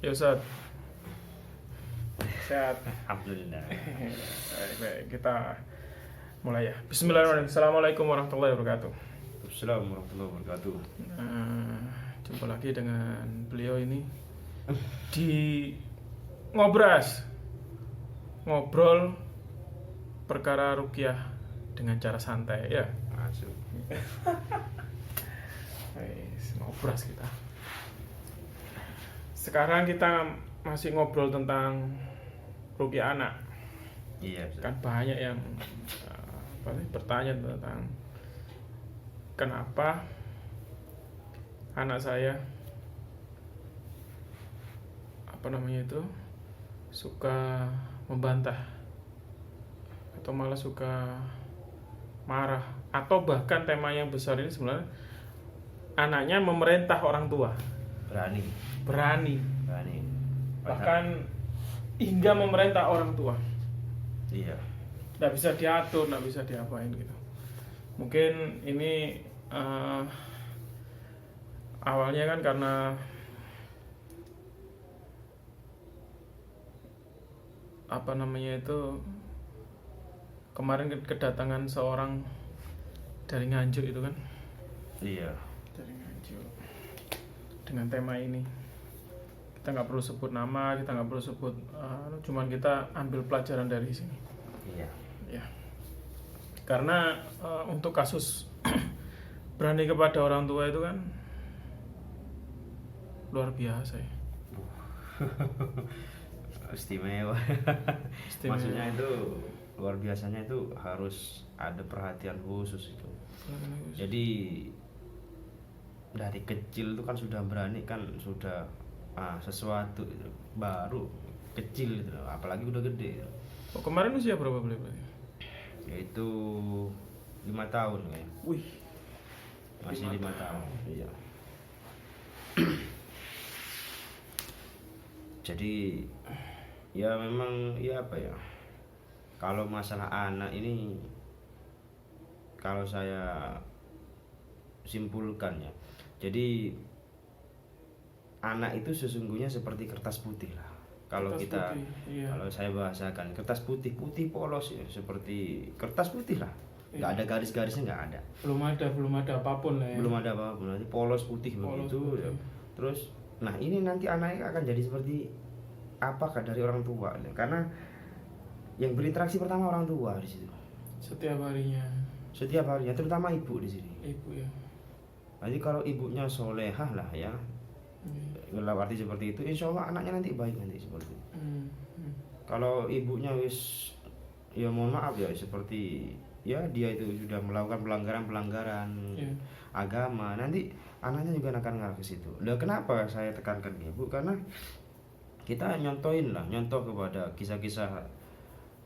Ya Ustaz, sehat. Alhamdulillah. Baik, kita mulai ya. Bismillahirrahmanirrahim. Assalamualaikum warahmatullahi wabarakatuh. Assalamualaikum warahmatullahi wabarakatuh. Jumpa lagi dengan beliau ini di Ngobras, ngobrol perkara ruqyah dengan cara santai ya. Masuk. Ngobras kita. Sekarang kita masih ngobrol tentang ruqyah anak. Iya. Kan banyak yang bertanya tentang kenapa anak saya suka membantah atau malah suka marah, atau bahkan tema yang besar ini sebenarnya anaknya memerintah orang tua, berani bahkan hingga memerintah orang tua. Iya. Nggak bisa diatur, nggak bisa diapain gitu. Mungkin ini awalnya kan karena kemarin kedatangan seorang dari Nganjuk itu kan. Iya. Dari Nganjuk dengan tema ini. Kita nggak perlu sebut nama, kita nggak perlu sebut, cuman kita ambil pelajaran dari sini. Iya. Ya. Karena untuk kasus berani kepada orang tua itu kan luar biasa ya. Istimewa. Maksudnya itu luar biasanya itu harus ada perhatian khusus itu. Jadi dari kecil itu kan sudah berani, kan sudah sesuatu itu baru kecil itu, apalagi udah gede. Oh, kemarin usia berapa beliau? Yaitu 5 tahun kayaknya. Wih, Masih 5 tahun. Iya. Jadi ya memang ya apa ya, kalau masalah anak ini, kalau saya simpulkan ya, jadi anak itu sesungguhnya seperti kertas putih lah. Kalau iya. Kalau saya bahasakan kertas putih polos ya, seperti kertas putih lah. Nggak ada garis-garisnya, nggak ada. Belum ada apapun lah ya. Belum ada apa-apa, nanti polos putih begitu. Ya. Terus, nah ini nanti anaknya akan jadi seperti apakah dari orang tua? Karena yang berinteraksi pertama orang tua di situ. Setiap harinya, terutama ibu di sini. ibu ya. Nanti kalau ibunya solehah lah ya, dalam arti seperti itu, insya Allah anaknya nanti baik nanti seperti itu. Kalau ibunya ya mohon maaf ya, seperti ya dia itu sudah melakukan pelanggaran agama, nanti anaknya juga akan ngarah ke situ. Nah, kenapa saya tekankan ibu? Karena kita nyontoh kepada kisah-kisah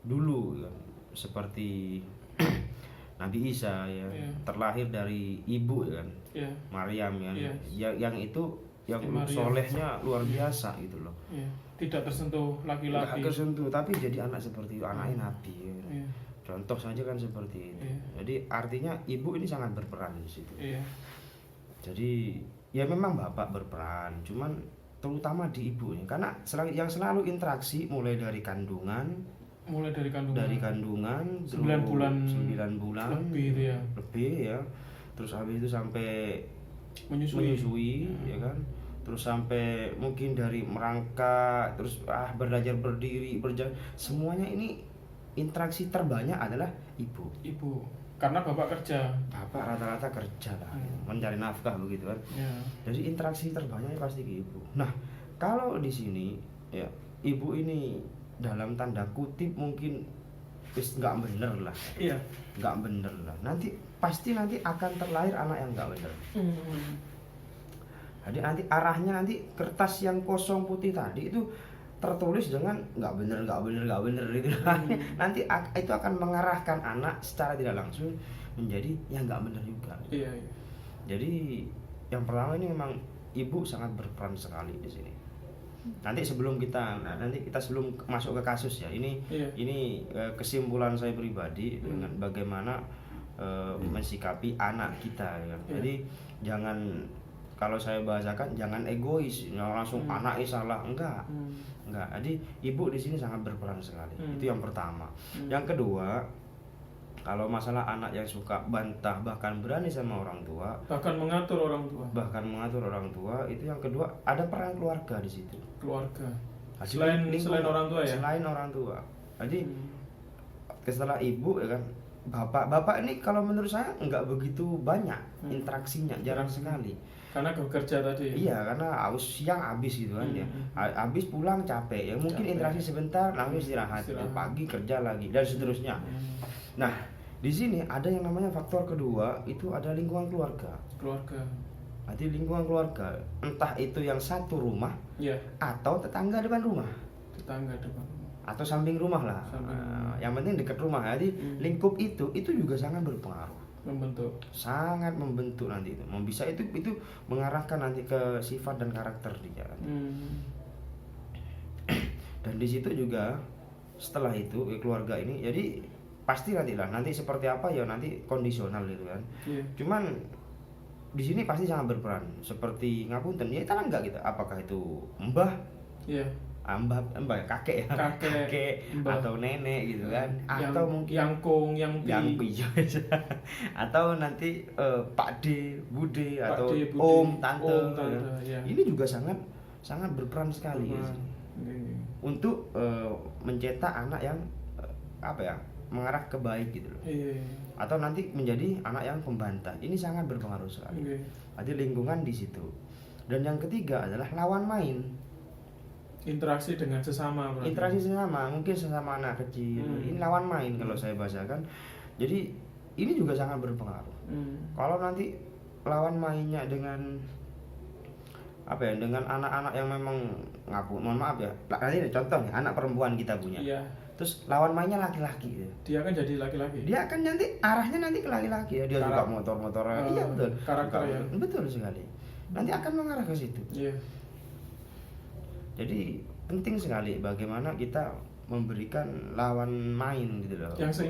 dulu ya, seperti Nabi Isa ya, terlahir dari ibu kan, Maryam kan, yang itu yang solehnya luar biasa gitu loh. Tidak tersentuh laki-laki. Tidak tersentuh, tapi jadi anak seperti itu, anaknya Nabi. Ya. Contoh saja kan seperti itu. Jadi artinya ibu ini sangat berperan di situ. Jadi ya memang bapak berperan, cuman terutama di ibu ini, karena yang selalu interaksi mulai dari kandungan, 9 bulan lebih ya, terus habis itu sampai menyusui ya kan, terus sampai mungkin dari merangkak, terus belajar berdiri, berjalan, semuanya ini interaksi terbanyak adalah ibu. Karena bapak kerja. Bapak rata-rata kerja lah, mencari nafkah begitu kan. Jadi interaksi terbanyak pasti ke ibu. Nah, kalau di sini ya ibu ini dalam tanda kutip mungkin nggak bener lah. Nggak bener lah. Pasti nanti akan terlahir anak yang nggak bener. Jadi nanti arahnya, nanti kertas yang kosong putih tadi itu tertulis dengan nggak bener gitu. Nanti itu akan mengarahkan anak secara tidak langsung menjadi yang nggak bener juga. Jadi yang pertama ini memang ibu sangat berperan sekali di sini. Nanti sebelum kita masuk ke kasus ya, ini kesimpulan saya pribadi dengan bagaimana mensikapi anak kita ya. Jadi jangan kalau saya bahasakan jangan egois, langsung anaknya salah, enggak. Jadi ibu di sini sangat berperan sekali. Itu yang pertama. Yang kedua, kalau masalah anak yang suka bantah bahkan berani sama orang tua, bahkan mengatur orang tua, itu yang kedua ada peran keluarga di situ. Keluarga. Jadi, Selain orang tua ya. Selain orang tua. Jadi setelah ibu ya kan, bapak ini kalau menurut saya nggak begitu banyak interaksinya, jarang sekali. Karena bekerja tadi. Iya, karena siang habis gitu kan ya. Habis pulang capek ya, mungkin interaksi sebentar, langsung istirahat. Pagi kerja lagi dan seterusnya. Nah, di sini ada yang namanya faktor kedua, itu ada lingkungan keluarga. Nanti lingkungan keluarga, entah itu yang satu rumah, atau tetangga depan rumah. Atau samping rumah lah. Yang penting dekat rumah. Jadi lingkup itu juga sangat berpengaruh. Sangat membentuk nanti itu. Bisa itu mengarahkan nanti ke sifat dan karakter dia. Dan di situ juga setelah itu keluarga ini, jadi pasti nanti seperti apa ya nanti kondisional gitu kan. Cuman di sini pasti sangat berperan. Seperti ngapunten, ya tanah enggak gitu. Apakah itu mbah? Mbah kakek atau nenek gitu kan, atau mungkin yangkung atau nanti Pak D, Bude atau Om, Tante ya. Ini juga sangat berperan sekali ya, untuk mencetak anak yang mengarah ke baik gitu loh. Atau nanti menjadi anak yang pembantah. Ini sangat berpengaruh sekali. Jadi lingkungan di situ. Dan yang ketiga adalah lawan main. Interaksi dengan sesama berarti. Interaksi sesama, mungkin sesama anak kecil. Ini lawan main kalau saya bahasakan. Jadi ini juga sangat berpengaruh. Kalau nanti lawan mainnya dengan dengan anak-anak yang memang mohon maaf ya. Nanti contohnya anak perempuan kita punya. Terus lawan mainnya laki-laki ya. Dia akan jadi laki-laki. Dia akan arahnya nanti ke laki-laki ya. Dia suka motor-motor. Iya betul. Karakter ya. Betul sekali. Nanti akan mengarah ke situ. Jadi penting sekali bagaimana kita memberikan lawan main gitu loh. Yang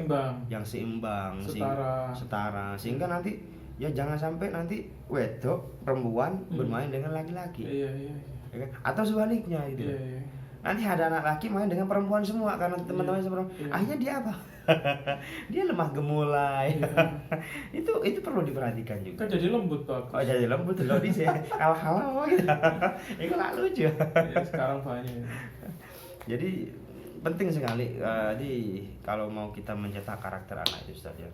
seimbang, setara. Sehingga nanti ya jangan sampai nanti wedok perempuan bermain dengan laki-laki. Iya. Ya kan? Atau sebaliknya gitu. Nanti ada anak laki main dengan perempuan semua karena teman-teman perempuan. Akhirnya dia apa? Dia lemah gemulai. Itu perlu diperhatikan juga. Kan jadi lembut Pak. Oh jadi lembut loh sih. Hal-hal gitu. Itu lah lucu. Sekarang banyak. Jadi penting sekali. Jadi kalau mau kita mencetak karakter anak itu Ustaz ya.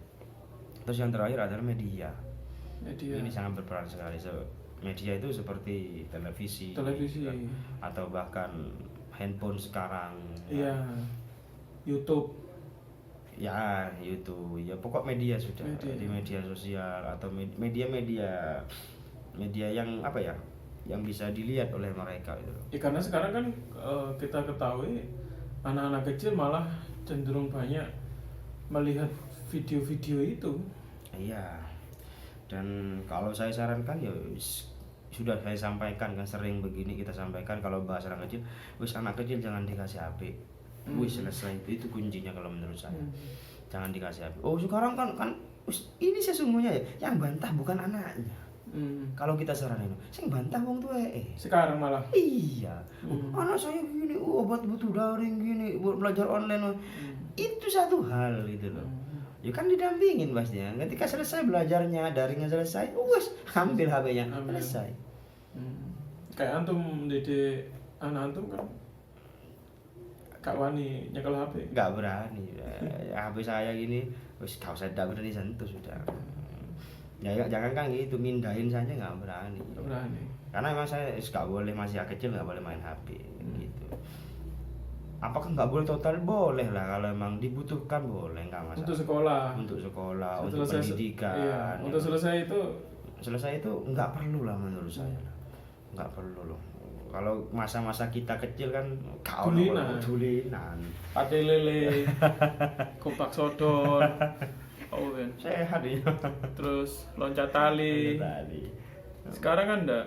Terus yang terakhir adalah media. Ini sangat berperan sekali. Media itu seperti televisi. Atau bahkan handphone sekarang. Iya. YouTube. Ya pokok media sudah. Di media sosial atau media yang yang bisa dilihat oleh mereka itu. Karena sekarang kan kita ketahui anak-anak kecil malah cenderung banyak melihat video-video itu. Iya. Dan kalau saya sarankan ya sudah saya sampaikan kan, sering begini kita sampaikan kalau bahas anak kecil, anak kecil jangan dikasih HP. Selesai itu kuncinya kalau menurut saya. Jangan dikasih HP. Sekarang kan ini sesungguhnya ya yang bantah bukan anaknya. Kalau kita saranin, sing bantah wong tuwa sekarang malah. Iya. Anak saya gini, obat butuh daring gini, buat belajar online. Itu satu hal gitu loh. Ya kan didampingin pastinya. Ketika selesai belajarnya, daringnya selesai, ambil HP-nya, selesai. Kayak antum didik anak antum kan gak wani nyekel HP. Gak berani. HP saya gini, gak usah berani sentuh sudah. Ya jangan kan gitu, mindahin saja nggak berani. Karena memang saya nggak boleh, masih kecil nggak boleh main HP gitu. Apakah nggak boleh total? Boleh lah, kalau memang dibutuhkan boleh, nggak masalah. Untuk sekolah, untuk pendidikan. Untuk selesai itu nggak perlu lah menurut saya. Nggak perlu loh. Kalau masa-masa kita kecil kan dulinan. Pate lele, kopak sodor. Kan sehat ya. Terus loncat tali. Sekarang kan enggak.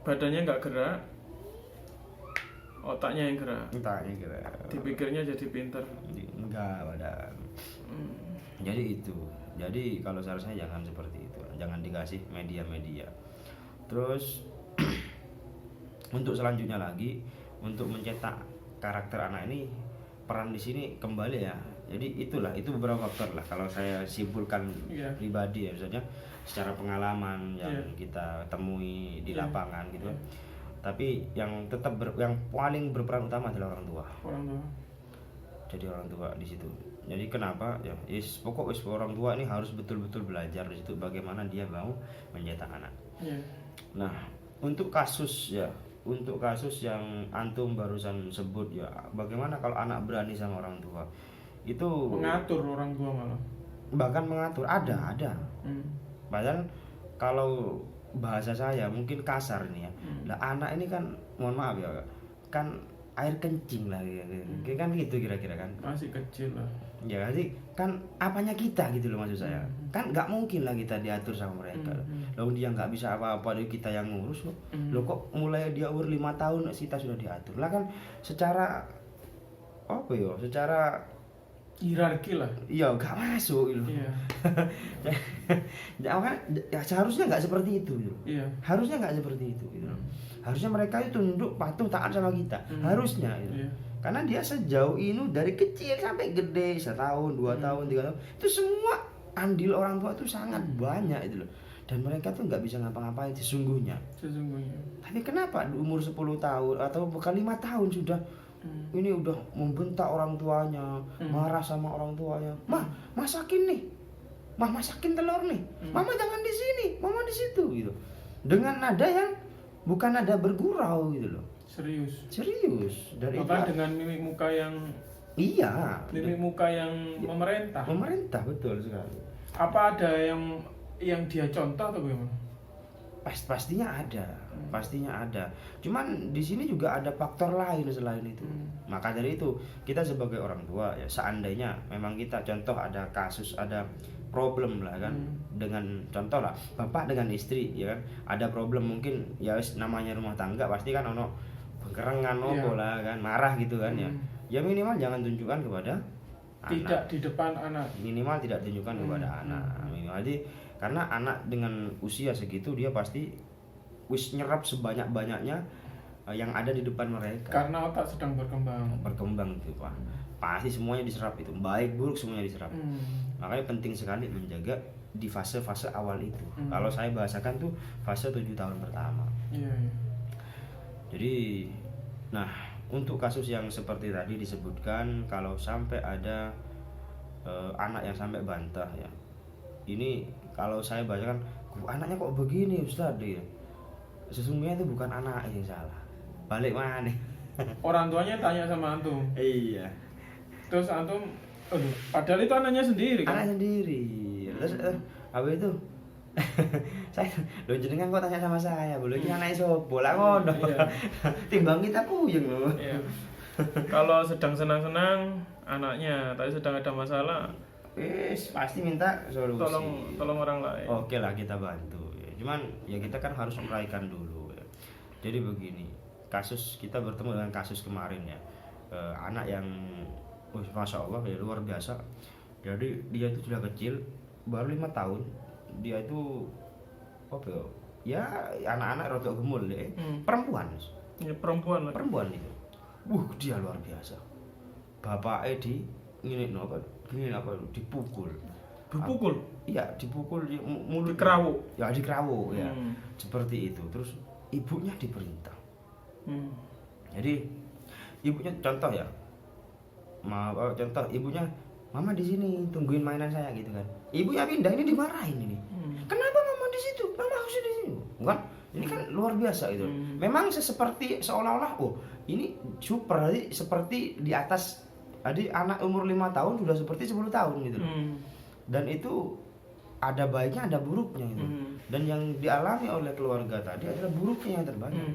Badannya enggak gerak. Otaknya yang gerak. Dipikirnya jadi pinter. Enggak, badan. Jadi itu. Jadi kalau seharusnya jangan seperti itu. jangan dikasih media-media. Terus untuk selanjutnya lagi, untuk mencetak karakter anak ini, peran di sini kembali ya. Jadi itu beberapa faktor lah kalau saya simpulkan pribadi ya, misalnya secara pengalaman yang kita temui di lapangan gitu. Tapi yang tetap yang paling berperan utama adalah orang tua. Jadi orang tua di situ. Jadi kenapa ya? Pokok orang tua ini harus betul-betul belajar di situ bagaimana dia mau mencetak anak. Nah, untuk kasus yang antum barusan sebut ya, bagaimana kalau anak berani sama orang tua? Itu mengatur orang tua malah. Bahkan mengatur ada. Padahal kalau bahasa saya mungkin kasar ini ya. Lah anak ini kan mohon maaf ya, kan air kencing lah kan gitu kira-kira kan. Masih kecil lah. Ya sih kan apanya kita gitu loh maksud saya. Kan nggak mungkin lah kita diatur sama mereka. Lalu dia nggak bisa apa-apa, kita yang ngurus loh. Loh kok mulai dia umur 5 tahun kita sudah diatur. Lah kan secara apa ya? Secara hierarki lah. Iya, nggak masuk gitu. Iya. Ya seharusnya nggak seperti itu gitu. Iya. Harusnya nggak seperti itu gitu. Harusnya mereka itu tunduk, patuh, taat sama kita. Harusnya gitu. Iya. Karena dia sejauh ini dari kecil sampai gede, 1 tahun, 2 tahun, 3 tahun, itu semua andil orang tua itu sangat banyak itu loh. Dan mereka tuh nggak bisa ngapa-ngapain sesungguhnya. Tapi kenapa di umur 10 tahun atau bukan 5 tahun sudah ini udah membentak orang tuanya, marah sama orang tuanya. Mah, masakin nih. Mah, masakin telur nih. Mama jangan di sini, mama di situ gitu. Dengan nada yang bukan nada bergurau gitu loh. Serius. Bahkan dengan mimik muka yang memerintah. Memerintah betul sekali. Apa ada yang dia contoh atau bagaimana? Pastinya ada. Cuman di sini juga ada faktor lain selain itu. Maka dari itu kita sebagai orang tua ya, seandainya memang kita contoh ada kasus, ada problem lah kan, dengan contoh lah bapak dengan istri ya kan, ada problem mungkin ya namanya rumah tangga pasti kan ono kerengan lah kan, marah gitu kan ya minimal jangan tunjukkan kepada tidak di depan anak, minimal tidak tunjukkan kepada anak minimal. Jadi karena anak dengan usia segitu dia pasti wis nyerap sebanyak-banyaknya yang ada di depan mereka, karena otak sedang berkembang itu Pak. Pasti semuanya diserap itu, baik buruk semuanya diserap. Makanya penting sekali menjaga di fase-fase awal itu. Kalau saya bahasakan tuh fase 7 tahun pertama. Jadi nah, untuk kasus yang seperti tadi disebutkan, kalau sampai ada anak yang sampai bantah ya, ini kalau saya bacakan, anaknya kok begini Ustaz ya. Sesungguhnya itu bukan anak yang salah. Balik mana? Orang tuanya tanya sama antum. Iya. Terus antum, padahal itu anaknya sendiri kan? Anak sendiri. Terus apa itu? Saya lo jenengan kok tanya sama saya, boleh ini anaknya sopo lah ngono. Timbang kita puyeng loh. Iya. Kalau sedang senang-senang anaknya, tapi sedang ada masalah, pasti minta solusi. Tolong orang lain. Oke lah, kita bantu. Cuman ya kita kan harus uraikan dulu ya. Jadi begini, kita bertemu dengan kasus kemarin ya, anak yang masya Allah ya luar biasa. Jadi dia itu sudah kecil, baru 5 tahun. Dia itu apa ya anak-anak rotok gemul deh, perempuan. Ya, perempuan itu. Dia luar biasa. Bapaknya dipukul. Iya, dipukul mulut, dikerawuk ya. Seperti itu. Terus ibunya diperintah. Jadi ibunya contoh ya. Contoh ibunya, mama di sini tungguin mainan saya gitu kan. Ibunya pindah, ini dimarahin ini. Kenapa mama di situ? Mama harus di sini. Bukan? Ini kan luar biasa gitu. Memang seperti seolah-olah ini super, seperti di atas. Jadi anak umur 5 tahun sudah seperti 10 tahun gitu. Dan itu ada baiknya, ada buruknya itu. Dan yang dialami oleh keluarga tadi adalah buruknya yang terbanyak.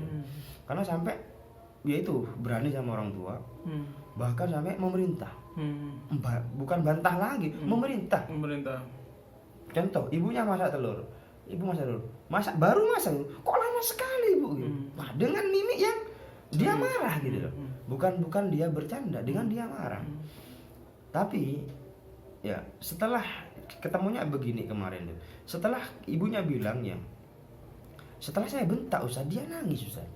Karena sampai dia itu berani sama orang tua, bahkan sampai memerintah. Bukan bantah lagi, memerintah. Contoh, ibunya masak telur. Baru masak, kok lama sekali ibu? Nah, dengan mimik yang dia marah gitu loh. Bukan dia bercanda, dengan dia marah. Tapi ya setelah ketemunya begini kemarin tuh. Setelah ibunya bilangnya, setelah saya bentak Ustaz, dia nangis Ustaz.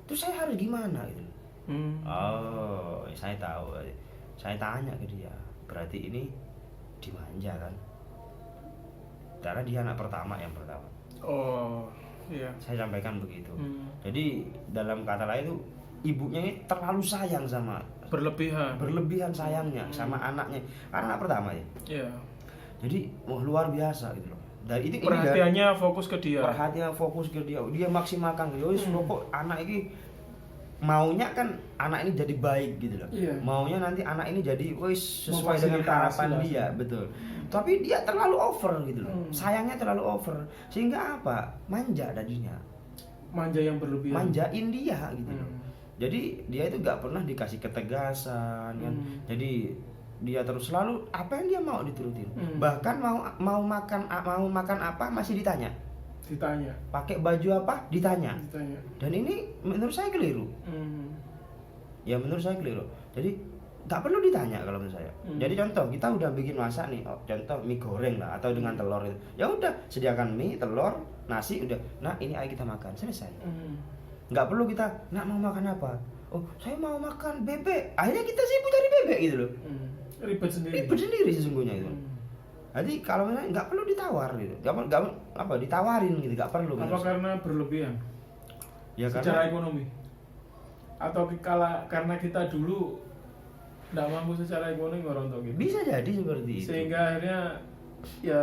Terus saya harus gimana gitu. Oh, saya tahu. Saya tanya ke dia, berarti ini dimanja kan? Karena dia anak pertama yang pertama. Oh, iya. Saya sampaikan begitu. Jadi dalam kata lain itu ibunya ini terlalu sayang sama, berlebihan sayangnya sama anaknya. Karena anak pertama ya. Iya. Jadi luar biasa gitu loh. Dari itu perhatiannya fokus ke dia. Perhatiannya fokus ke dia. Dia maksimalkan gitu. Pokok anak ini maunya kan anak ini jadi baik gitu loh. Iya. Maunya nanti anak ini jadi sesuai dengan harapan dia, betul. Tapi dia terlalu over gitu loh. Sayangnya terlalu over. Sehingga apa? Manja tadinya. Manja yang berlebihan. Manjain dia gitu loh. Jadi dia itu gak pernah dikasih ketegasan kan. Jadi dia terus selalu apa yang dia mau diturutin. Bahkan mau makan apa masih ditanya. Pakai baju apa ditanya. Dan ini menurut saya keliru. Ya menurut saya keliru. Jadi nggak perlu ditanya kalau menurut saya. Jadi contoh kita udah bikin masak nih, contoh mie goreng lah atau dengan telur itu. Ya udah sediakan mie, telur, nasi udah. Nah ini ayo kita makan selesai. Nggak perlu kita nak mau makan apa. Oh saya mau makan bebek. Akhirnya kita sibuk cari bebek gitu loh. Ribet sendiri sesungguhnya itu. Jadi kalau misalnya nggak perlu ditawar gitu, nggak ditawarin gitu, nggak perlu. Apa karena berlebihan? Ya secara ekonomi? Atau karena kita dulu nggak mampu secara ekonomi orang tua gitu? Bisa jadi seperti itu. Sehingga akhirnya ya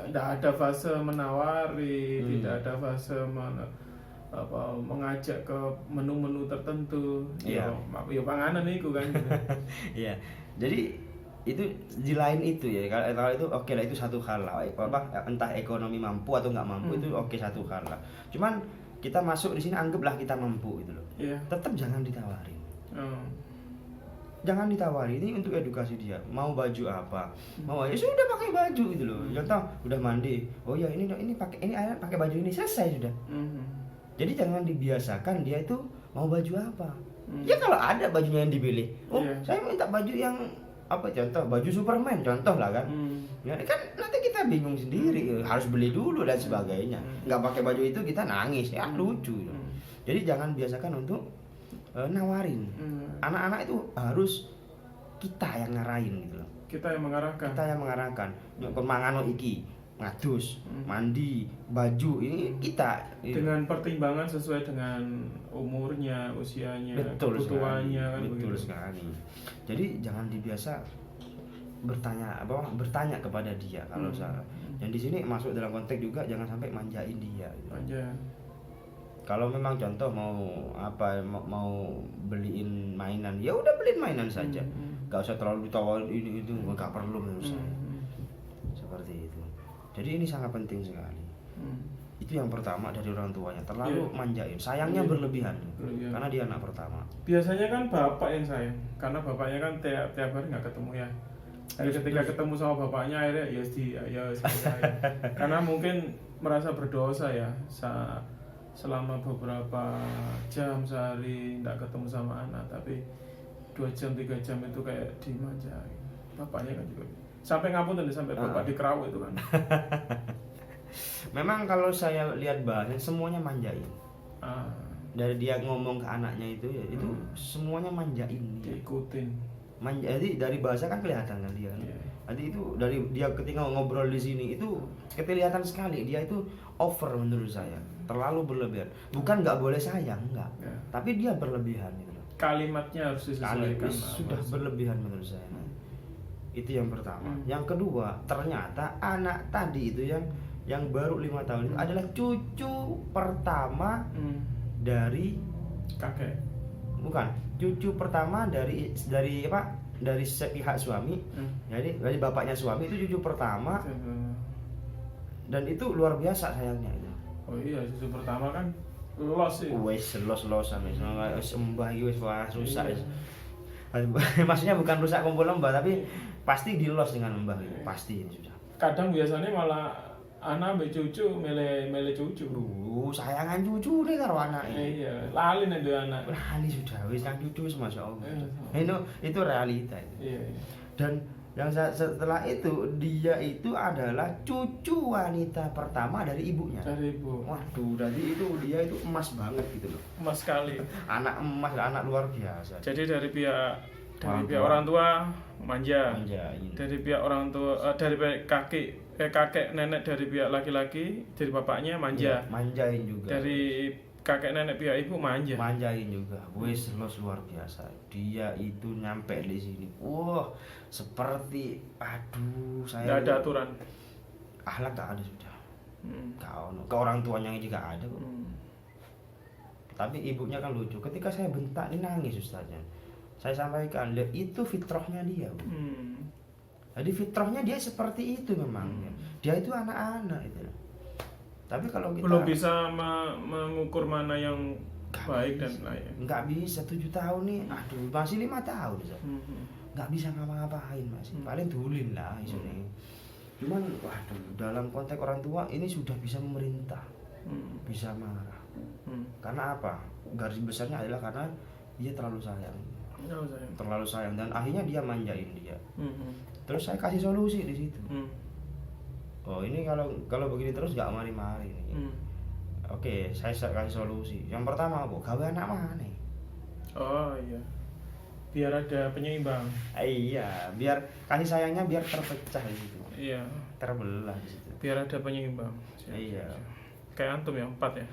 nggak ada fase menawari, tidak ada fase mengajak ke menu-menu tertentu. Ya panganan itu kan. Iya. Jadi itu di lain itu ya, kalau itu oke lah, itu satu hal lah, entah ekonomi mampu atau nggak mampu itu oke satu hal lah. Cuman kita masuk di sini anggaplah kita mampu gitu loh. Tetap jangan ditawarin. Jangan ditawari, ini untuk edukasi dia. Mau baju apa? Mau ya sudah pakai baju gitu loh. Contoh udah mandi, oh ya ini ayah pakai baju ini, selesai sudah. Jadi jangan dibiasakan dia itu mau baju apa. Ya kalau ada bajunya yang dipilih, saya minta baju yang apa, contoh baju Superman contoh lah kan. Ya kan nanti kita bingung sendiri, harus beli dulu dan sebagainya. Nggak pakai baju itu kita nangis, ya lucu. Jadi jangan biasakan untuk nawarin. Anak-anak itu harus kita yang ngarahin gitu loh. Kita yang mengarahkan. Mangano iki ngadus, mandi, baju ini kita dengan pertimbangan sesuai dengan umurnya, usianya, kebutuhannya kan betul begitu. Sekali. Jadi jangan dibiasa bertanya kepada dia kalau salah. Dan di sini masuk dalam konteks juga jangan sampai manjain dia gitu. Manja. Kalau memang contoh mau beliin mainan, ya udah beliin mainan saja. Gak usah terlalu ditawarin ini itu, nggak perlu menurut saya. Seperti itu. Jadi ini sangat penting sekali. Itu yang pertama dari orang tuanya, terlalu manjain, sayangnya berlebihan. Karena dia anak pertama. Biasanya kan bapak yang sayang, karena bapaknya kan tiap hari nggak ketemu ya. Jadi ketika ketemu sama bapaknya akhirnya ya karena mungkin merasa berdosa ya selama beberapa jam sehari nggak ketemu sama anak, tapi 2 jam 3 jam itu kayak dimanjain. Bapaknya kan juga sampai ngapunten sampai bapak dikerawat itu kan. Memang kalau saya lihat bahasanya semuanya manjain. Dari dia ngomong ke anaknya itu ya itu semuanya manjain. Diikutin. Jadi dari bahasa kan kelihatan kan dia. Jadi itu dari dia ketika ngobrol di sini itu kelihatan sekali dia itu over menurut saya, terlalu berlebihan. Bukan nggak boleh sayang, enggak. Tapi dia berlebihan gitu loh. Kalimatnya harus disesuaikan. Sudah berlebihan menurut saya. Itu yang pertama. Yang kedua, ternyata anak tadi itu yang baru 5 tahun itu adalah cucu pertama dari kakek. Bukan, cucu pertama dari apa? Dari pihak suami. Jadi dari bapaknya suami itu cucu pertama. Dan itu luar biasa sayangnya itu. Oh iya, cucu pertama kan los sih. Wes los-losan wis sembah iki wis wah rusak. Maksudnya bukan rusak kumpul lembah tapi pasti dilos dengan lembah itu. Pasti ini sudah. Kadang biasanya malah anak ambek cucu mele cucu. Sayangan cucu deh karo anak. Iya, lali nek duwe anak. Lali sudah wis kan cucu wis masyaallah. Itu realita itu. Iya. Dan Setelah itu dia itu adalah cucu wanita pertama dari ibunya. Dari ibu. Waduh, jadi itu dia itu emas banget gitu loh. Emas sekali. Anak emas, anak luar biasa. Jadi dari pihak Orang orang tua manja. Manjain. Dari pihak orang tua dari pihak kakek nenek dari pihak laki-laki dari bapaknya manja. Iya, manjain juga. Dari kakek nenek pihak ibu manja. Manjain juga. Wes luar biasa. Dia itu nyampe di sini. Wah, seperti aduh saya. Nggak ada aturan. Akhlak gak ada sudah. Ke orang tuanya juga ada kok. Tapi ibunya kan lucu. Ketika saya bentak ini nangis ustaznya. Saya sampaikan, itu fitrahnya dia. Jadi fitrahnya dia seperti itu memang. Dia itu anak-anak itu. Tapi kalau kita belum bisa mengukur mana yang baik dan lain. Nggak bisa 7 tahun nih. Aduh, masih 5 tahun. Nggak bisa ngapa-ngapain masih. Paling dulin lah istilahnya. Cuman waduh, dalam konteks orang tua ini sudah bisa memerintah. Bisa marah. Karena apa? Garis besarnya adalah karena dia terlalu sayang. Terlalu sayang dan akhirnya dia manjain dia. Terus saya kasih solusi di situ. Oh ini kalau begini terus nggak mari-mari nih. Oke, saya kasih solusi. Yang pertama apa? Gawe anak mana? Oh iya. Biar ada penyeimbang. Iya, biar kasih sayangnya biar terpecah di situ. Iya. Terbelah di situ. Biar ada penyeimbang. Iya. Kayak antum ya 4 ya.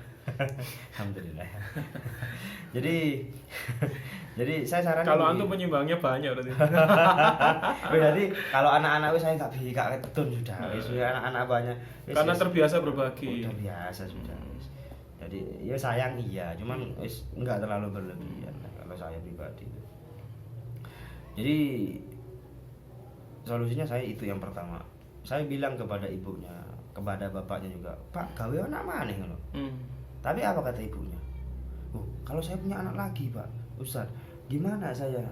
Alhamdulillah. jadi saya sarankan kalau antum penyeimbangnya banyak berarti. Berarti kalau anak-anak saya nggak ketun sudah. Sudah anak-anak banyak. Karena terbiasa berbagi. Terbiasa sudah. Jadi ya sayang iya, cuman nggak terlalu berlebihan kalau saya pribadi. Jadi solusinya saya itu yang pertama. Saya bilang kepada ibunya, kepada bapaknya juga, Pak, gawe anak mana ngono. Tapi apa kata ibunya? Oh, kalau saya punya anak lagi, Pak, Ustaz, gimana saya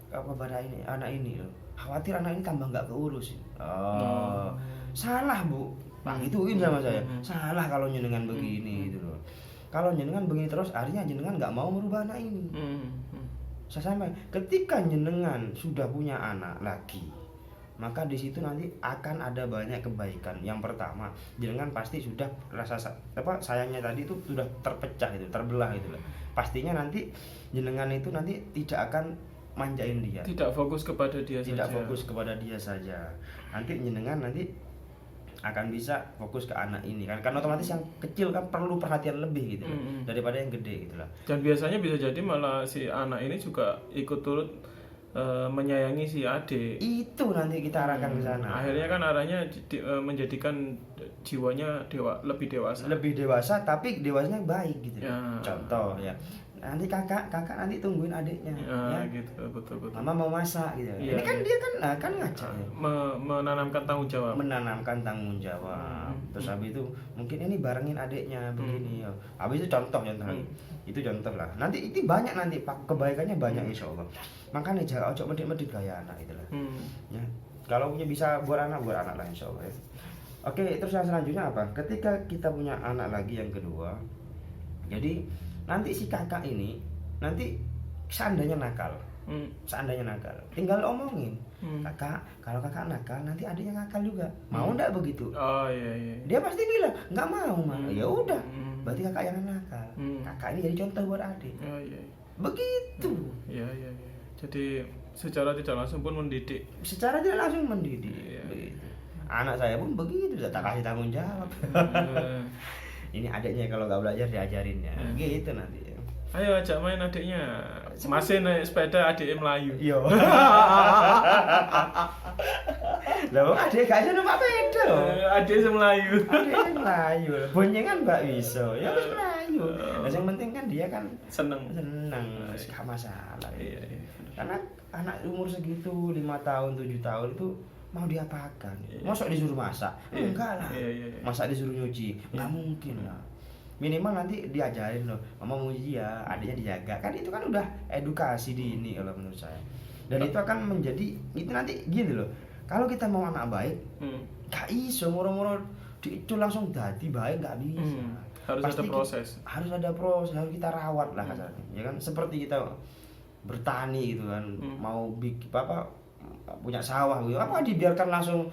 kepada anak ini loh? Khawatir anak ini tambah nggak keurus. Salah Bu, Pak, gituin sama saya. Salah kalau jenengan begini gitu loh. Kalau jenengan begini terus, artinya jenengan nggak mau merubah anak ini. Saya sampai ketika jenengan sudah punya anak lagi, maka di situ nanti akan ada banyak kebaikan. Yang pertama, jenengan pasti sudah rasa sayangnya tadi itu sudah terpecah itu, terbelah itu lah. Pastinya nanti jenengan itu nanti tidak akan manjain dia. Tidak fokus kepada dia saja. Tidak fokus kepada dia saja. Nanti jenengan nanti akan bisa fokus ke anak ini kan, karena otomatis yang kecil kan perlu perhatian lebih gitu daripada yang gede gitu lah. Dan biasanya bisa jadi malah si anak ini juga ikut turut menyayangi si adik. Itu nanti kita arahkan ke sana. Akhirnya kan arahnya menjadikan jiwanya lebih dewasa. Lebih dewasa, tapi dewasanya baik gitu. Ya. Contoh ya. Nanti kakak nanti tungguin adiknya. Ya, gitu, betul. Mama mau masak gitu. Ya, ini kan dia kan ngajak ya. Menanamkan tanggung jawab. Terus habis itu mungkin ini barengin adiknya begini. Habis itu contoh. Itu contoh lah. Nanti itu banyak nanti kebaikannya banyak insyaallah. Makanya jangan ojo medit-medit gaya anak itu lah. Ya. Kalau punya bisa buat anak lah insyaallah ya. Oke, terus yang selanjutnya apa? Ketika kita punya anak lagi yang kedua, jadi nanti si kakak ini nanti seandainya nakal, tinggal omongin, kakak, kalau kakak nakal nanti adiknya nakal juga, mau ndak begitu? Oh iya. Dia pasti bilang nggak mau mah, ya udah, berarti kakak yang nakal, kakak ini jadi contoh buat adik. Oh iya. Begitu. Iya. Jadi secara tidak langsung pun mendidik. Secara tidak langsung mendidik. Iya. Begitu. Anak saya pun begitu, tak kasih tanggung jawab. Ini adiknya kalau nggak belajar diajarin ya, gitu nanti. Ayo ajak main adiknya. Masih naik sepeda adiknya Melayu. Iya. Lah adik gak iso numpak sepeda lho. Adik Melayu. Adiknya Melayu. Boncengan Mbak bisa. Ya wis Melayu. Lah yang penting kan dia kan seneng. Gak masalah. Iya. Karena anak umur segitu 5 tahun, 7 tahun itu mau diapakan? Masa disuruh masak? Enggak lah. Masa disuruh nyuci? Enggak mungkin lah. Minimal nanti diajarin loh, mama mau uji ya, adiknya dijaga. Kan itu kan udah edukasi dini kalau menurut saya. Dan itu akan menjadi itu nanti gitu loh. Kalau kita mau anak baik, gak iso moro-moro itu langsung dadi baik, gak bisa. Harus ada proses. Harus ada proses, harus kita rawat lah kasarnya. Ya kan seperti kita bertani gitu kan, mau punya sawah gitu, apa dibiarkan langsung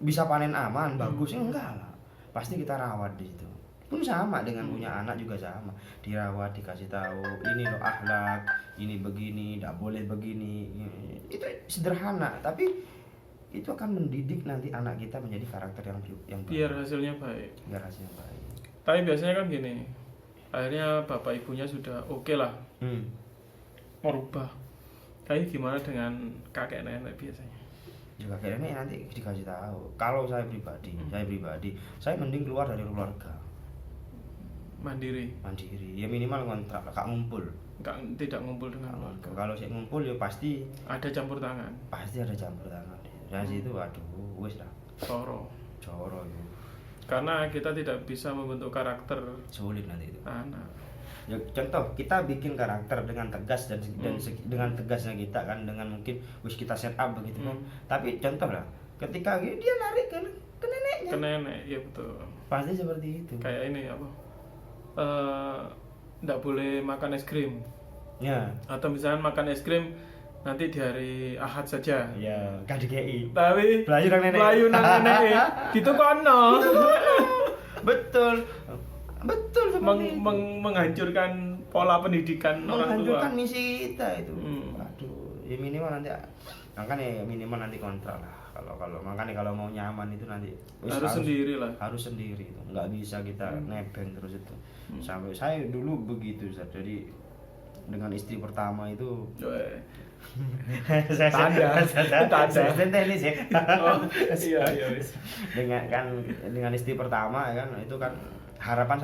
bisa panen aman bagus? Enggak lah, pasti kita rawat di situ. Pun sama dengan punya anak juga sama, dirawat, dikasih tahu ini loh akhlak, ini begini, tidak boleh begini. Itu sederhana, tapi itu akan mendidik nanti anak kita menjadi karakter yang baik. Biar hasilnya baik. Biar hasilnya baik. Tapi biasanya kan gini, akhirnya bapak ibunya sudah oke lah merubah. Tapi gimana dengan kakek nenek biasanya? Juga kayaknya nanti dikasih tahu. Kalau saya pribadi, saya mending keluar dari keluarga. Mandiri. Ya minimal kontrak, gak ngumpul. Tidak ngumpul dengan keluarga. Kalau saya ngumpul ya pasti ada campur tangan. Pasti ada campur tangan. Dan situ aduh wis lah. Coro itu. Karena kita tidak bisa membentuk karakter Sulit nanti itu. anak. Ya, contoh kita bikin karakter dengan tegas dan dengan tegasnya kita kan, dengan mungkin wis kita set up begitu kan. Tapi contoh lah, ketika dia narik ke neneknya. Ke nenek, ya betul. Pasti seperti itu. Kayak ini apa? Nggak boleh makan es krim. Ya. Atau misalnya makan es krim nanti di hari Ahad saja. Ya, KDGI. Tapi Belayu nang nenek. Gitu kono. Betul seperti itu. Menghancurkan pola pendidikan orang tua. Menghancurkan misi kita itu. Aduh, ya minimal nanti minimal nanti kontrak lah. Kalau makanya kalau mau nyaman itu nanti harus sendiri lah. Harus sendiri itu. Nggak bisa kita nebeng terus itu. Sampai saya dulu begitu, Ustaz. Jadi dengan istri pertama itu tanda teknis ya. Iya. Dengan istri pertama kan itu kan harapan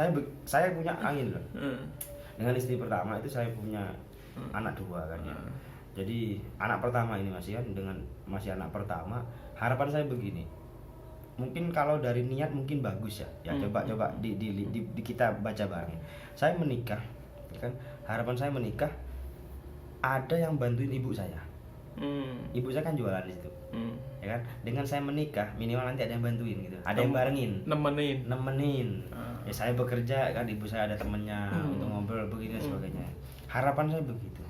saya punya angin loh. Dengan istri pertama itu saya punya anak 2 kan ya. Jadi anak pertama ini masih anak pertama, harapan saya begini. Mungkin kalau dari niat mungkin bagus ya. Coba di kita baca bareng. Saya menikah kan, harapan saya menikah ada yang bantuin ibu saya. Ibu saya kan jualan di situ. Ya kan? Dengan saya menikah minimal nanti ada yang bantuin gitu. Ada yang barengin. Nemenin. Ya saya bekerja kan, ibu saya ada temennya untuk ngobrol begini dan sebagainya. Harapan saya begitu.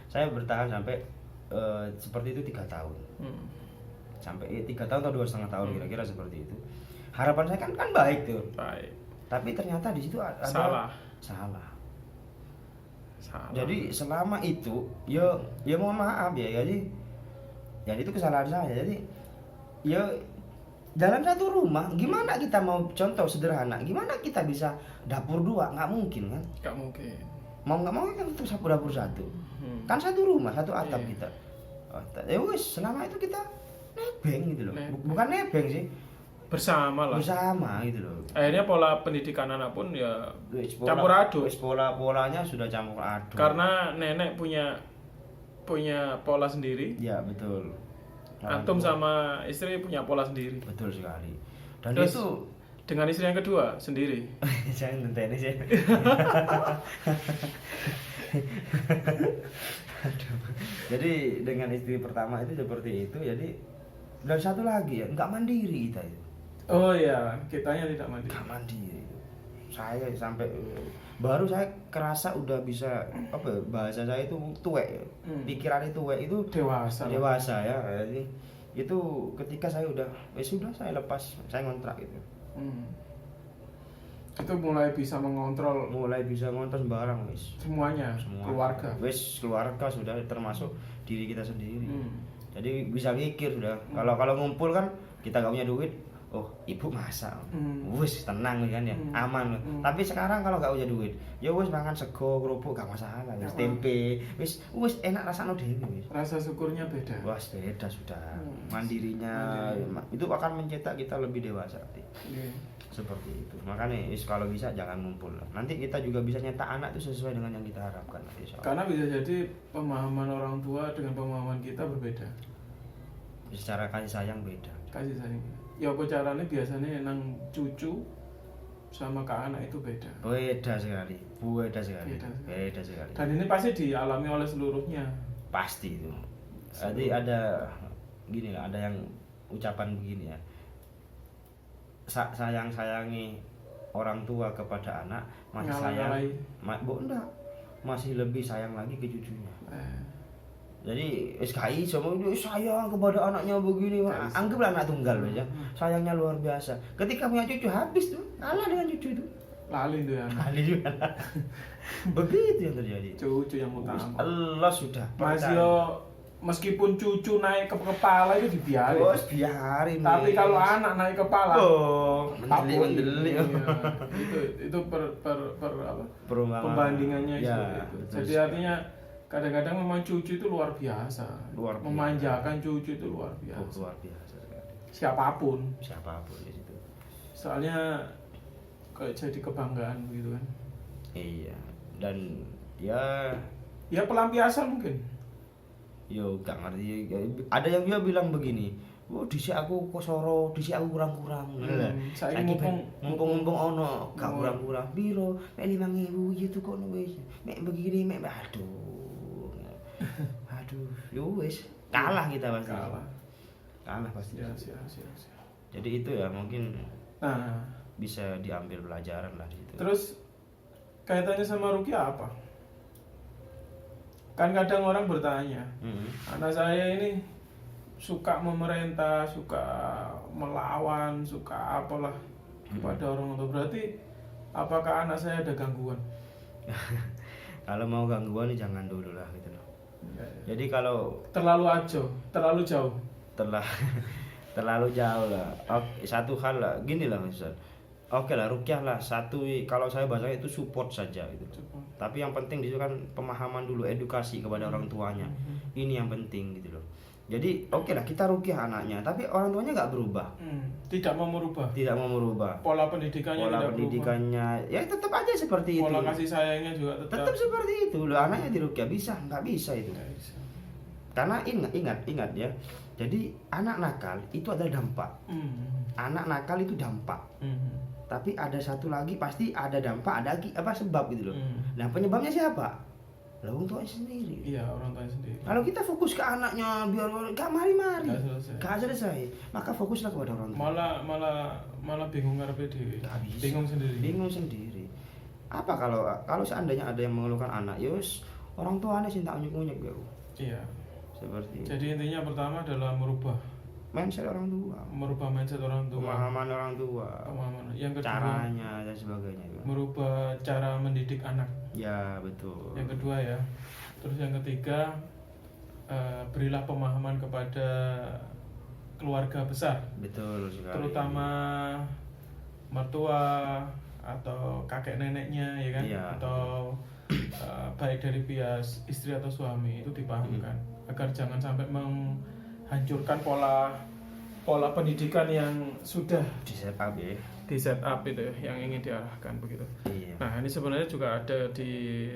Saya bertahan sampai seperti itu 3 tahun. Sampai 3 tahun atau 2,5 tahun kira-kira seperti itu. Harapan saya kan baik tuh. Baik. Tapi ternyata di situ ada salah. Jadi selama itu ya mohon maaf ya, jadi itu kesalahan saya. Jadi ya dalam satu rumah gimana kita mau, contoh sederhana, gimana kita bisa dapur 2? Nggak mungkin kan? Nggak mungkin. Mau nggak mau kan tetap dapur 1. Kan satu rumah, satu atap kita. Ya wis, selama itu kita nebeng gitu loh. Bukan nebeng sih, bersama gitu loh. Akhirnya pola pendidikan anak pun ya campur aduk. Polanya sudah campur aduk. Karena nenek punya pola sendiri. Ya betul. Antum sama istri punya pola sendiri. Betul sekali. Dan terus, itu dengan istri yang kedua sendiri. Jangan ngenteni sih. Jadi dengan istri pertama itu seperti itu. Jadi dan satu lagi ya, nggak mandiri kita itu. Oh iya, kitanya tidak mandiri. Nggak mandiri. Saya sampai baru saya kerasa udah bisa bahasa saya itu tuwek. Pikiran itu tuwek itu dewasa ya. Jadi itu ketika saya sudah saya lepas, saya ngontrak gitu. Itu mulai bisa mengontrol sembarang wis. Semuanya. Keluarga. Wis keluarga sudah termasuk diri kita sendiri. Jadi bisa mikir sudah. Kalau ngumpul kan kita nggak punya duit, oh ibu masak, wis tenang kan ya, aman. Tapi sekarang kalau nggak punya duit, ya wis makan sego kerupuk gak masalah, wis tempe, wis enak rasanya dhewe. Rasa syukurnya beda. Wah beda sudah. Mandirinya itu akan mencetak kita lebih dewasa. Seperti itu. Makanya kalau bisa jangan ngumpul. Nanti kita juga bisa nyetak anak itu sesuai dengan yang kita harapkan. Karena bisa jadi pemahaman orang tua dengan pemahaman kita berbeda. Secara kasih sayang beda. Kasih sayang. Ya apa caranya biasanya nang cucu sama ke anak itu beda. Beda sekali. Dan ini pasti dialami oleh seluruhnya. Pasti itu. Jadi ada gini lah, ada yang ucapan begini ya. Sayangi orang tua kepada anak masih sayang, masih lebih sayang lagi ke cucunya. Jadi SKI sama dia sayang kepada anaknya begini, anggaplah anak tunggal aja, sayangnya luar biasa. Ketika punya cucu habis tuh, kalah dengan cucu itu. Lali tuh ya. Kali juga. Begitu yang terjadi. Cucu yang utama. Allah sudah. Masih yo meskipun cucu naik ke kepala itu dibiarin. Bos biarin. Tapi kalau anak naik kepala, oh, takut. mendelik. Iya. itu apa? Perumpamaan. Pembandingannya Ya, seperti itu. betul Jadi sekali. artinya kadang-kadang memang cucu itu luar biasa. Luar biasa. Memanjakan cucu itu luar Oh, biasa. luar biasa sekali. Siapapun di situ. soalnya kayak jadi kebanggaan gitu kan. Iya. Dan ya Pelampiasan mungkin. yo gak ngerti. Ada yang juga bilang begini. Oh, dhisik aku kosoro, dhisik aku kurang-kurang. Saiki mumpung ono gak kurang-kurang piro? Mek 5.000 ya tuh kono wis. Mek begini, mek aduh, yo wis kalah kita pasti. Kalah pasti. Ya. Jadi itu ya mungkin Nah, bisa diambil pelajaran lah di situ. terus kaitannya sama Rukia apa? Kan kadang orang bertanya, anak saya ini suka memerintah, suka melawan, suka apalah kepada orang tua. Berarti apakah anak saya ada gangguan? Kalau mau gangguan jangan dulu lah gitu loh. Ya. Jadi kalau Terlalu jauh. terlalu jauh lah. Oke, satu hal lah, gini lah Ustaz. Oke lah, rukyah lah satu, kalau saya bahasanya itu support saja gitu. Tapi yang penting di situ kan pemahaman dulu, edukasi kepada orang tuanya. Ini yang penting gitu loh. Jadi oke lah kita rukyah anaknya, tapi orang tuanya nggak berubah. Tidak mau merubah. Pola pendidikannya tidak pendidikannya ya tetap aja seperti itu. Pola kasih sayangnya juga tetap seperti itu loh. Anaknya dirukyah nggak bisa itu. Karena ingat ya. Jadi anak nakal itu adalah dampak. Anak nakal itu dampak. Tapi ada satu lagi pasti ada dampak, ada sebab gitu loh. Nah, penyebabnya siapa? Lah orang tuanya sendiri. Iya, orang tuanya sendiri. Kalau kita fokus ke anaknya biar gak mari-mari, gak selesai. Maka fokuslah kepada orang tua. Malah bingung ngarepe dhewe. Bingung sendiri. Apa kalau seandainya ada yang mengeluhkan anak, yus orang tuanya sih tak unyek-unyek ya. Iya. Seperti. Jadi intinya pertama adalah merubah mindset orang tua. Pemahaman orang tua. Yang kedua, caranya dan sebagainya. Merubah cara mendidik anak. Ya, betul. Yang kedua ya. Terus yang ketiga, berilah pemahaman kepada keluarga besar. Betul sekali. Terutama mertua atau kakek neneknya ya kan, ya, atau baik dari pihak istri atau suami itu dipahamkan agar jangan sampai menghancurkan pola pendidikan yang sudah di set up itu yang ingin diarahkan begitu. Iya. Nah, ini sebenarnya juga ada di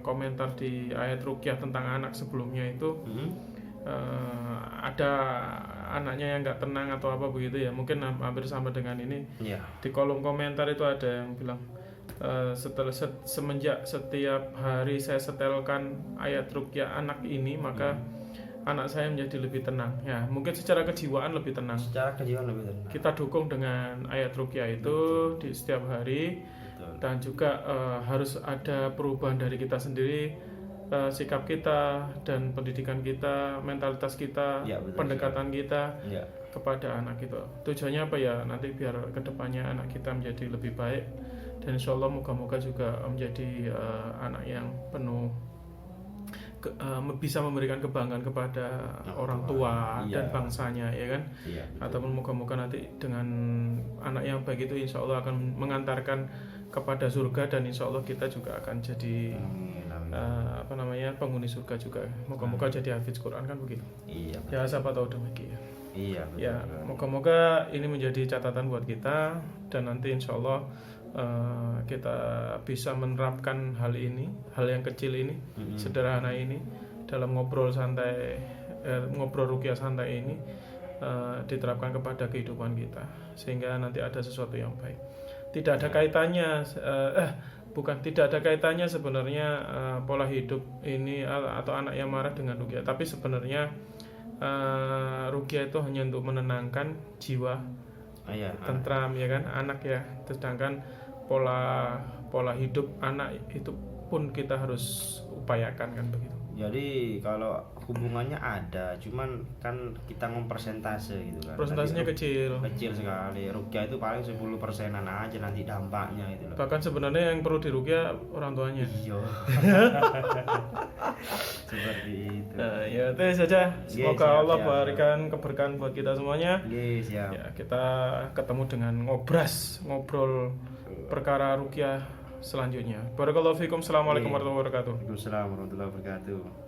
komentar di ayat rukyah tentang anak sebelumnya itu. Ada anaknya yang nggak tenang atau apa begitu ya, mungkin hampir sama dengan ini. Di kolom komentar itu ada yang bilang semenjak setiap hari saya setelkan ayat rukyah anak ini, maka anak saya menjadi lebih tenang. Ya, mungkin secara kejiwaan lebih tenang. Kita dukung dengan ayat rukyah itu di setiap hari. Dan juga harus ada perubahan dari kita sendiri, sikap kita dan pendidikan kita, mentalitas kita, pendekatan kita kepada anak itu. Tujuannya apa ya? Nanti biar kedepannya anak kita menjadi lebih baik, dan insya Allah moga-moga juga menjadi anak yang penuh bisa memberikan kebanggaan kepada orang tua dan bangsanya ya kan. Ataupun moga-moga nanti dengan anak yang baik itu insya Allah akan mengantarkan kepada surga, dan insya Allah kita juga akan jadi penghuni surga juga. Moga-moga jadi hafiz Quran kan begitu. Ya siapa tahu demikian. Ya, moga-moga ini menjadi catatan buat kita, dan nanti insya Allah kita bisa menerapkan hal yang kecil ini, sederhana ini, dalam ngobrol rukyah santai ini, diterapkan kepada kehidupan kita, sehingga nanti ada sesuatu yang baik. Tidak ada kaitannya sebenarnya pola hidup ini atau anak yang marah dengan rukyah, tapi sebenarnya rukyah itu hanya untuk menenangkan jiwa, tentram ya kan anak ya. Sedangkan pola hidup anak itu pun kita harus upayakan kan begitu. Jadi kalau hubungannya ada, cuman kan kita mempersentase gitu kan. Persentasenya Tadi kecil. kecil sekali. Rukyah itu paling 10%-an aja nanti dampaknya itu loh. Bahkan sebenarnya yang perlu dirukyah orang tuanya. Iya. Seperti itu. Nah, ya itu saja. Semoga siap, Allah siap. berikan keberkahan buat kita semuanya. Yes, siap. Ya, kita ketemu dengan ngobrol perkara rukyah selanjutnya. Barakallahu fikum. Assalamualaikum warahmatullahi wabarakatuh. Waalaikumsalam warahmatullahi wabarakatuh.